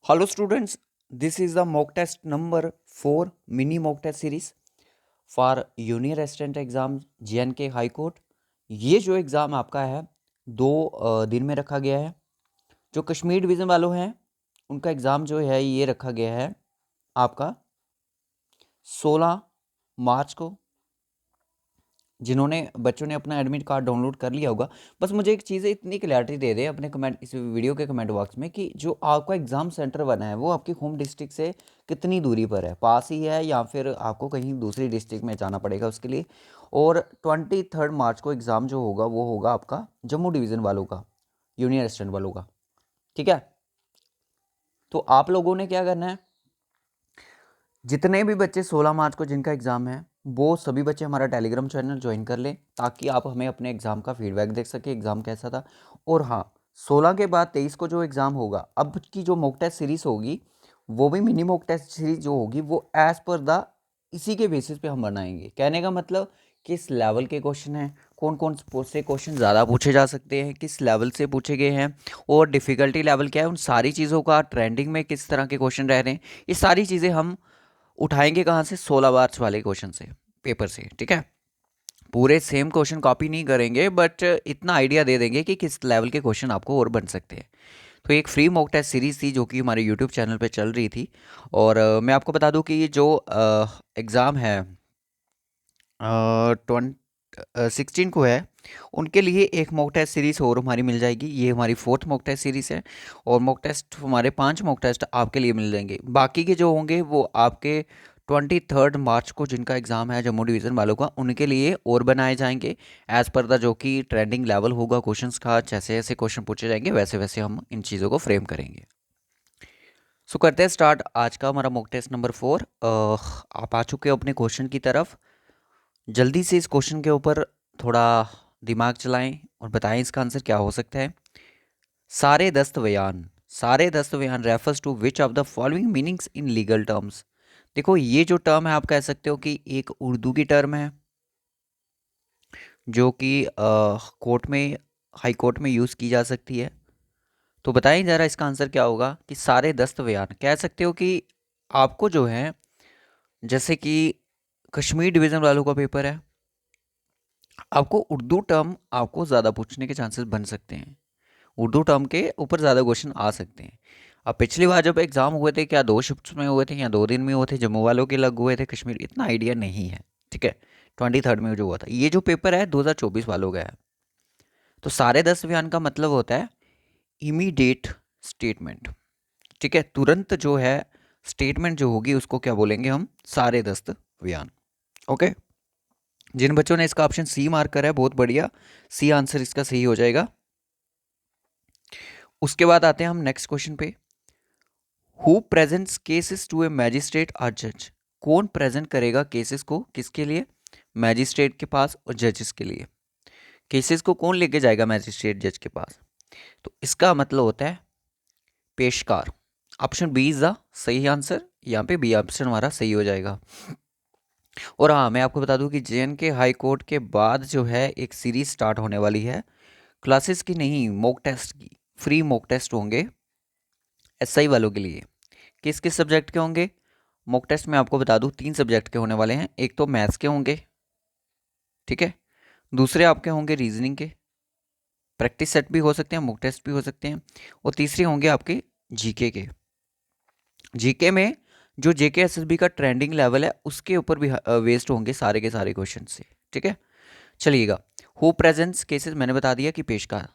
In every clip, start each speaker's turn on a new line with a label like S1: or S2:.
S1: Hello students, this is the mock test number 4 mini mock test series for Junior Assistant Exam JNK High Court। ये जो exam आपका है दो दिन में रखा गया है। जो कश्मीर डिवीज़न वालों हैं उनका एग्ज़ाम जो है ये रखा गया है आपका 16 मार्च को। जिन्होंने बच्चों ने अपना एडमिट कार्ड डाउनलोड कर लिया होगा, बस मुझे एक चीज़ इतनी क्लैरिटी दे दें अपने कमेंट इस वीडियो के कमेंट बॉक्स में कि जो आपका एग्ज़ाम सेंटर बना है वो आपकी होम डिस्ट्रिक्ट से कितनी दूरी पर है, पास ही है या फिर आपको कहीं दूसरी डिस्ट्रिक्ट में जाना पड़ेगा उसके लिए। और 23 मार्च को एग्ज़ाम जो होगा वो होगा आपका जम्मू डिवीज़न वालों का, यूनियन असिस्टेंट वालों का। ठीक है, तो आप लोगों ने क्या करना है, जितने भी बच्चे 16 मार्च को जिनका एग्ज़ाम है वो सभी बच्चे हमारा टेलीग्राम चैनल ज्वाइन कर लें ताकि आप हमें अपने एग्ज़ाम का फीडबैक देख सकें, एग्ज़ाम कैसा था। और हाँ, 16 के बाद 23 को जो एग्ज़ाम होगा, अब की जो मॉक टेस्ट सीरीज़ होगी वो भी मिनी मॉक टेस्ट सीरीज जो होगी वो एज़ पर द इसी के बेसिस पे हम बनाएंगे। कहने का मतलब किस लेवल के क्वेश्चन हैं, कौन कौन से क्वेश्चन ज़्यादा पूछे जा सकते हैं, किस लेवल से पूछे गए हैं और डिफ़िकल्टी लेवल क्या है, उन सारी चीज़ों का ट्रेंडिंग में किस तरह के क्वेश्चन रह रहे हैं, ये सारी चीज़ें हम उठाएंगे कहाँ से, 16 मार्च वाले क्वेश्चन से, पेपर से। ठीक है, पूरे सेम क्वेश्चन कॉपी नहीं करेंगे बट इतना आइडिया दे देंगे कि किस लेवल के क्वेश्चन आपको और बन सकते हैं। तो एक फ्री मॉक टेस्ट सीरीज़ थी जो कि हमारे यूट्यूब चैनल पे चल रही थी। और मैं आपको बता दूं कि ये जो एग्ज़ाम है 16 को है, उनके लिए एक मॉक टेस्ट सीरीज़ और हमारी मिल जाएगी। ये हमारी 4th मॉक टेस्ट सीरीज़ है और मॉक टेस्ट हमारे 5 मॉक टेस्ट आपके लिए मिल जाएंगे। बाकी के जो होंगे वो आपके 23 मार्च को जिनका एग्ज़ाम है जम्मू डिवीज़न वालों का, उनके लिए और बनाए जाएंगे एज़ पर द जो कि ट्रेंडिंग लेवल होगा क्वेश्चंस का। जैसे जैसे क्वेश्चन पूछे जाएंगे वैसे वैसे हम इन चीज़ों को फ्रेम करेंगे। सो करते हैं स्टार्ट आज का हमारा मॉक टेस्ट नंबर 4। आप आ चुके हो अपने क्वेश्चन की तरफ। जल्दी से इस क्वेश्चन के ऊपर थोड़ा दिमाग चलाएं और बताएं इसका आंसर क्या हो सकता है। सारे दस्त बयान, सारे दस्त बयान refers to which of the following meanings in legal terms. देखो ये जो टर्म है आप कह सकते हो कि एक उर्दू की टर्म है जो कि कोर्ट में, हाई कोर्ट में यूज़ की जा सकती है। तो बताएं ज़रा इसका आंसर क्या होगा कि सारे दस्त बयान कह सकते हो कि आपको जो है, जैसे कि कश्मीर डिवीज़न वालों का पेपर है, आपको उर्दू टर्म आपको ज़्यादा पूछने के चांसेस बन सकते हैं, उर्दू टर्म के ऊपर ज़्यादा क्वेश्चन आ सकते हैं। अब पिछली बार जब एग्ज़ाम हुए थे क्या 2 शिफ्ट्स में हुए थे या 2 दिन में हुए थे, जम्मू वालों के लग हुए थे, कश्मीर इतना आइडिया नहीं है। ठीक है, 23 में जो हुआ था, ये जो पेपर है 2024 वालों का है। तो सारे 10 बयान का मतलब होता है इमीडिएट स्टेटमेंट। ठीक है, तुरंत जो है स्टेटमेंट जो होगी उसको क्या बोलेंगे हम, सारे दस्त बयान। ओके, जिन बच्चों ने इसका ऑप्शन सी मार्क करा है बहुत बढ़िया, सी आंसर इसका सही हो जाएगा। उसके बाद आते हैं हम नेक्स्ट क्वेश्चन पे। Who presents cases to a magistrate और जज। कौन प्रेजेंट करेगा केसेस को, किसके लिए, मैजिस्ट्रेट के पास और जजेस के लिए। केसेस को कौन लेके जाएगा मैजिस्ट्रेट जज के पास, तो इसका मतलब होता है पेशकार। ऑप्शन बी इज द सही आंसर, यहाँ पे बी ऑप्शन हमारा सही हो जाएगा। और हाँ, मैं आपको बता दूं कि JNK हाई कोर्ट के बाद जो है एक सीरीज स्टार्ट होने वाली है, क्लासेस की नहीं, मॉक टेस्ट की। फ्री मॉक टेस्ट होंगे SI वालों के लिए। किस किस सब्जेक्ट के होंगे मॉक टेस्ट, मैं आपको बता दूं 3 सब्जेक्ट के होने वाले हैं। एक तो मैथ्स के होंगे, ठीक है, दूसरे आपके होंगे रीजनिंग के, प्रैक्टिस सेट भी हो सकते हैं, मॉक टेस्ट भी हो सकते हैं, और तीसरे होंगे आपके जीके के। जीके में जो JK SSB का ट्रेंडिंग लेवल है उसके ऊपर भी वेस्ट होंगे सारे के सारे क्वेश्चन से। ठीक है, चलिएगा। हु प्रेजेंट्स केसेस मैंने बता दिया कि पेशकार।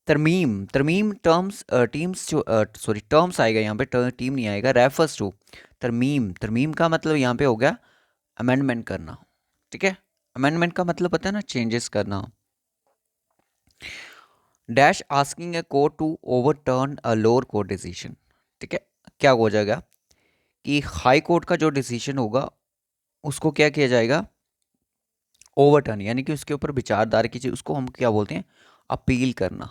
S1: तरमीम, तरमीम टर्म्स टीम्स जो सॉरी टर्म्स आएगा यहाँ पे, टीम नहीं आएगा। रेफर्स टू तरमीम, तरमीम का मतलब यहाँ पे हो गया अमेंडमेंट करना। ठीक है, अमेंडमेंट का मतलब पता है ना, चेंजेस करना। Dash asking a court to overturn a lower court decision. ठीक है, क्या हो जाएगा कि हाई कोर्ट का जो डिसीजन होगा उसको क्या किया जाएगा, ओवरटर्न, यानी कि उसके ऊपर विचारधारा कीजिए, उसको हम क्या बोलते हैं, अपील करना।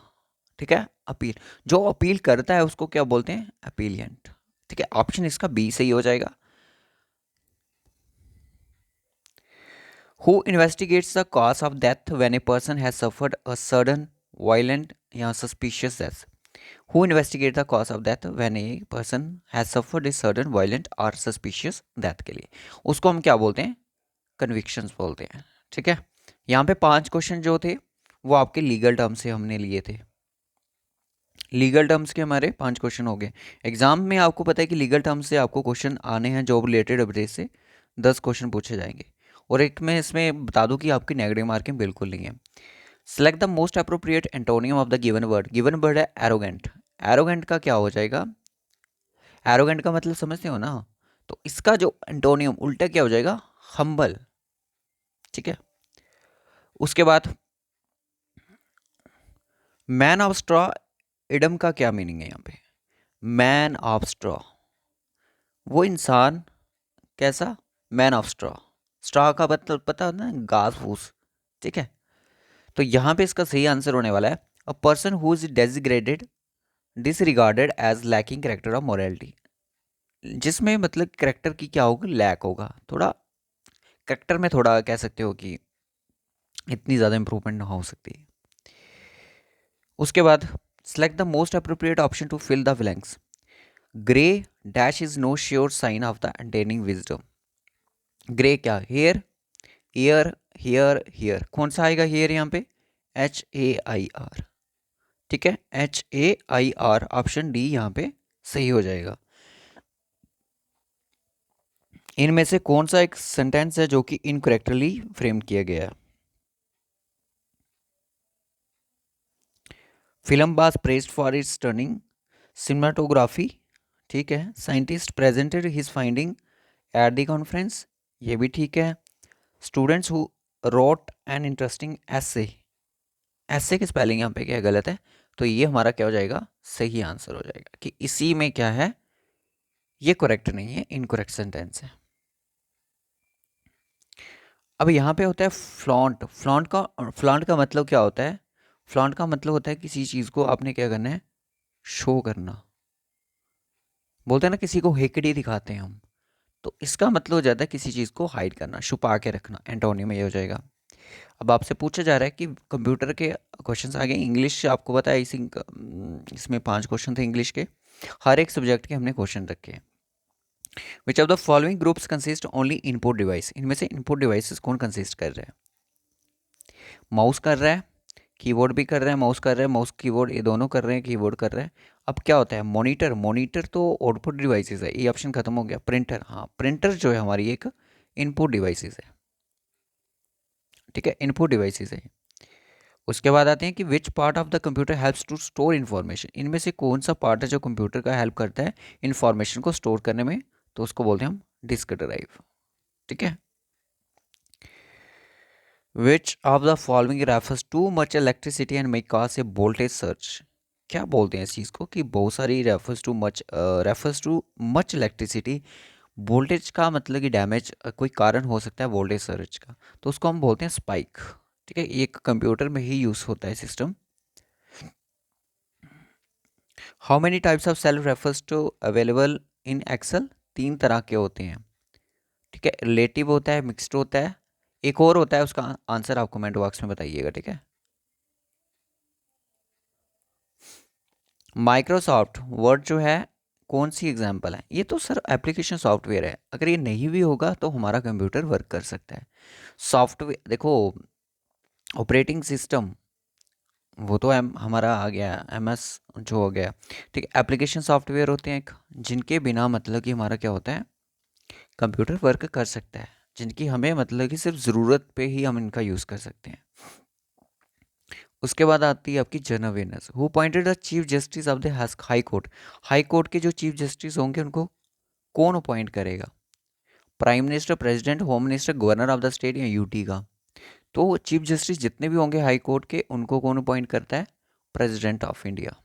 S1: ठीक है, अपील, जो अपील करता है उसको क्या बोलते हैं, अपीलियंट। ठीक है, ऑप्शन इसका बी सही हो जाएगा। Who investigates the cause of death when a person has suffered a sudden violent या suspicious death. Who investigate the cause of death when a person has suffered a certain violent और suspicious death के लिए, उसको हम क्या बोलते हैं, convictions बोलते हैं। ठीक है, यहाँ पे 5 क्वेश्चन जो थे वो आपके लीगल टर्म से हमने लिए थे। लीगल टर्म्स के हमारे 5 क्वेश्चन हो गए। एग्जाम में आपको पता है कि लीगल टर्म्स से आपको क्वेश्चन आने हैं, जॉब रिलेटेड अपडेट से 10 क्वेश्चन पूछे जाएंगे। और एक मैं इसमें बता दूं कि आपकी नेगेटिव मार्किंग बिल्कुल नहीं है। Select the most appropriate antonym of the given word. Given word है एरोगेंट। एरोगेंट का क्या हो जाएगा, एरोगेंट का मतलब समझते हो ना, तो इसका जो एंटोनियम उल्टा क्या हो जाएगा, हम्बल। ठीक है, उसके बाद मैन ऑफ स्ट्रॉ, इडम का क्या मीनिंग है यहाँ पे, मैन ऑफ स्ट्रॉ, वो इंसान कैसा, मैन ऑफ स्ट्रॉ। स्ट्रॉ का मतलब पता है ना, घास फूस। ठीक है, तो यहां पे इसका सही आंसर होने वाला है a person who is denigrated disregarded as lacking character of morality, जिसमें मतलब करेक्टर की क्या होगा, लैक होगा, थोड़ा करेक्टर में थोड़ा कह सकते हो कि इतनी ज़्यादा इंप्रूवमेंट ना हो सकती। उसके बाद select the most appropriate option to fill the blanks. Grey dash is no sure sign of the attaining wisdom. Grey क्या, हेयर, ईयर, हियर, हियर, कौन सा आएगा हेयर यहाँ पे, HAIR। ठीक है, HAIR, ऑप्शन डी यहाँ पे सही हो जाएगा। इनमें से कौन सा एक सेंटेंस है जो कि इनकरेक्टली फ्रेम किया गया है। Film was praised for its stunning cinematography. ठीक है, scientist presented his finding at the conference, ये भी ठीक है। Students who wrote an interesting essay, essay की स्पेलिंग यहाँ पे क्या गलत है, तो ये हमारा क्या हो जाएगा, सही आंसर हो जाएगा कि इसी में क्या है, ये करेक्ट नहीं है, इनकरेक्ट सेंटेंस है। अब यहाँ पे होता है फ्लॉन्ट। फ्लॉन्ट का मतलब क्या होता है, फ्लॉन्ट का मतलब होता है किसी चीज़ को आपने क्या करना है, शो करना। बोलते हैं ना किसी को हेकड़ी दिखाते हैं हम, तो इसका मतलब हो जाता है किसी चीज़ को हाइड करना, छुपा के रखना, एंटोनियम में ये हो जाएगा। अब आपसे पूछा जा रहा है कि कंप्यूटर के क्वेश्चंस आ गए इंग्लिश, आपको पता है आई थिंक इसमें 5 क्वेश्चन थे इंग्लिश के, हर एक सब्जेक्ट के हमने क्वेश्चन रखे हैं। विच of the following groups consist only input device, इनमें से इनपुट डिवाइसेस कौन कंसिस्ट कर रहा है, माउस कर रहा है, कीबोर्ड भी कर रहा है, माउस कर रहा है, माउस कीबोर्ड ये दोनों कर रहे हैं, कीबोर्ड कर रहा है। अब क्या होता है, मॉनिटर, मॉनिटर तो आउटपुट डिवाइसेस है, ये ऑप्शन खत्म हो गया। प्रिंटर, हाँ प्रिंटर जो है हमारी एक इनपुट डिवाइसेस है। ठीक है, इनपुट डिवाइसेस है। उसके बाद आते हैं कि which part of the computer helps to store information, इनमें से कौन सा पार्ट है जो कंप्यूटर का हेल्प करता है इन्फॉर्मेशन को स्टोर करने में, तो उसको बोलते हैं हम डिस्क ड्राइव। ठीक है, विच of the following refers too much electricity and make cause A voltage search, क्या बोलते हैं इस चीज़ को कि बहुत सारी refers too much electricity, voltage का मतलब कि डैमेज कोई कारण हो सकता है वोल्टेज सर्च का, तो उसको हम बोलते हैं स्पाइक। ठीक है, एक कंप्यूटर में ही यूज़ होता है system. How many types of cell refers to available in Excel, 3 तरह के होते हैं। ठीक है, रिलेटिव होता है, मिक्स्ड होता है, एक और होता है, उसका आंसर आप कमेंट बॉक्स में बताइएगा। ठीक है, माइक्रोसॉफ्ट वर्ड जो है कौन सी एग्जांपल है, ये तो सर एप्लीकेशन सॉफ्टवेयर है, अगर ये नहीं भी होगा तो हमारा कंप्यूटर वर्क कर सकता है। सॉफ्टवेयर देखो, ऑपरेटिंग सिस्टम वो तो हमारा आ गया MS जो हो गया। ठीक है, एप्लीकेशन सॉफ्टवेयर होते हैं एक, जिनके बिना मतलब कि हमारा क्या होता है, कंप्यूटर वर्क कर सकता है, जिनकी हमें मतलब कि सिर्फ ज़रूरत पे ही हम इनका यूज़ कर सकते हैं। उसके बाद आती है आपकी general awareness. Who appointed the chief justice of the high court, high court के जो चीफ जस्टिस होंगे उनको कौन अपॉइंट करेगा, prime minister, president, home minister, governor of the state या UT का, तो चीफ जस्टिस जितने भी होंगे हाई कोर्ट के उनको कौन अपॉइंट करता है, प्रेसिडेंट ऑफ इंडिया।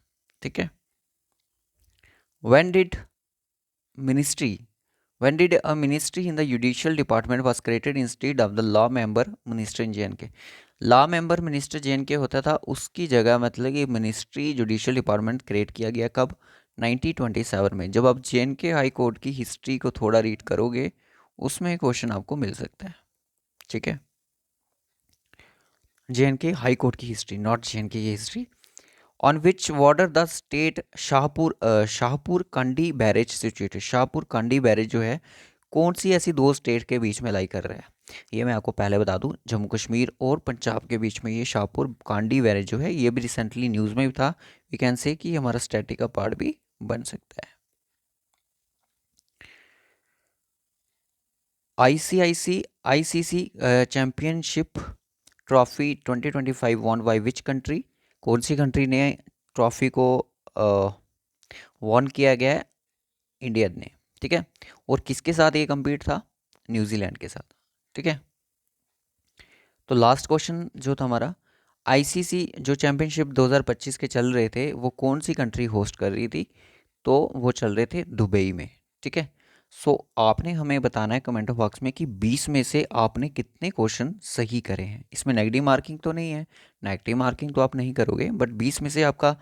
S1: ठीक है, when did ministry when did a ministry in the judicial department was created instead of the law member minister in JNK, law member minister JNK होता था, उसकी जगह मतलब कि मिनिस्ट्री जुडिशियल डिपार्टमेंट क्रिएट किया गया कब, 1927 में। जब आप JNK हाई कोर्ट की हिस्ट्री को थोड़ा रीड करोगे उसमें क्वेश्चन आपको मिल सकता है। ठीक है, JNK हाई कोर्ट की हिस्ट्री, नॉट JNK की history. On which water the state Shahpur Kandi barrage situated. Shahpur Kandi barrage जो है कौन सी ऐसी दो स्टेट के बीच में लाई कर रहा है? ये मैं आपको पहले बता दूं, जम्मू कश्मीर और पंजाब के बीच में ये शाहपुर कांडी बैरेज जो है, ये भी रिसेंटली न्यूज़ में भी था। वी कैन से कि हमारा स्टैटिक का पार्ट भी बन सकता है। ICC championship trophy 2025 won by which country. कौन सी कंट्री ने ट्रॉफी को वॉन किया गया है? इंडिया ने, ठीक है। और किसके साथ ये कम्पीट था? न्यूजीलैंड के साथ, ठीक है। तो लास्ट क्वेश्चन जो था हमारा, आईसीसी जो चैंपियनशिप 2025 के चल रहे थे वो कौन सी कंट्री होस्ट कर रही थी? तो वो चल रहे थे दुबई में, ठीक है। सो आपने हमें बताना है कमेंट बॉक्स में कि 20 में से आपने कितने क्वेश्चन सही करे हैं। इसमें नेगेटिव मार्किंग तो नहीं है, नेगेटिव मार्किंग तो आप नहीं करोगे, बट 20 में से आपका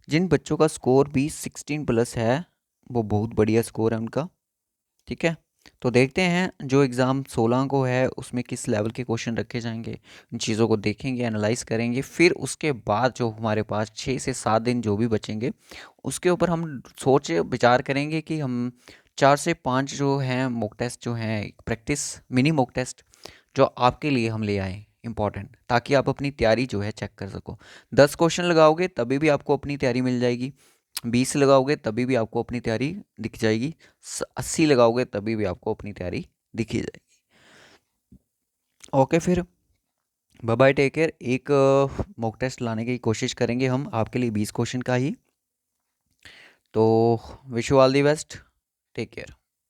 S1: जिन बच्चों का स्कोर भी 16 प्लस है वो बहुत बढ़िया स्कोर है उनका, ठीक है। तो देखते हैं जो एग्ज़ाम 16 को है उसमें किस लेवल के क्वेश्चन रखे जाएंगे। इन चीज़ों को देखेंगे, एनालाइज करेंगे, फिर उसके बाद जो हमारे पास 6 से 7 दिन जो भी बचेंगे उसके ऊपर हम सोच विचार करेंगे कि हम 4 से 5 जो हैं मॉक टेस्ट जो हैं प्रैक्टिस मिनी मॉक टेस्ट जो आपके लिए हम ले आए इंपॉर्टेंट, ताकि आप अपनी तैयारी जो है चेक कर सको। 10 क्वेश्चन लगाओगे तभी भी आपको अपनी तैयारी मिल जाएगी, 20 लगाओगे तभी भी आपको अपनी तैयारी दिख जाएगी, 80 लगाओगे तभी भी आपको अपनी तैयारी दिखी जाएगी। ओके, फिर बाय बाय, टेक केयर। एक मॉक टेस्ट लाने की कोशिश करेंगे हम आपके लिए 20 क्वेश्चन का ही। तो wish you all the best, take care.